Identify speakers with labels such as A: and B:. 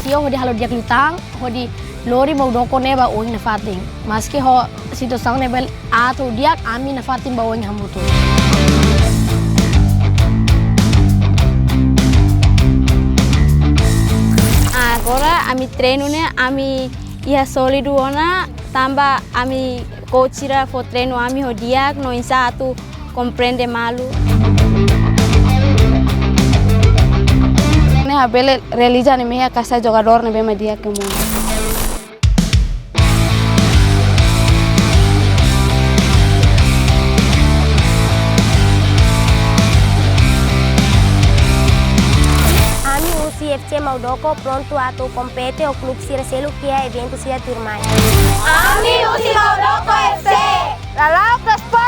A: sio hodi halo dia lutang hodi lori mau doko neba oing na fating maski ho situação nebel ato dia ami na fating ba oing hamutu.
B: Agora ami treino ne ami ia solido ona tamba ami coachira for treino ami ho dia no insa atu compreende malu.
C: Ne habele realiza ne meia casa jogador ne bema dia que mundo.
D: Ami o CFC Maudoko pronto a tu compete o clube Ciracelo que é evento se turmai.
E: Ami o Maudoko FC.
D: La Lauta Sport.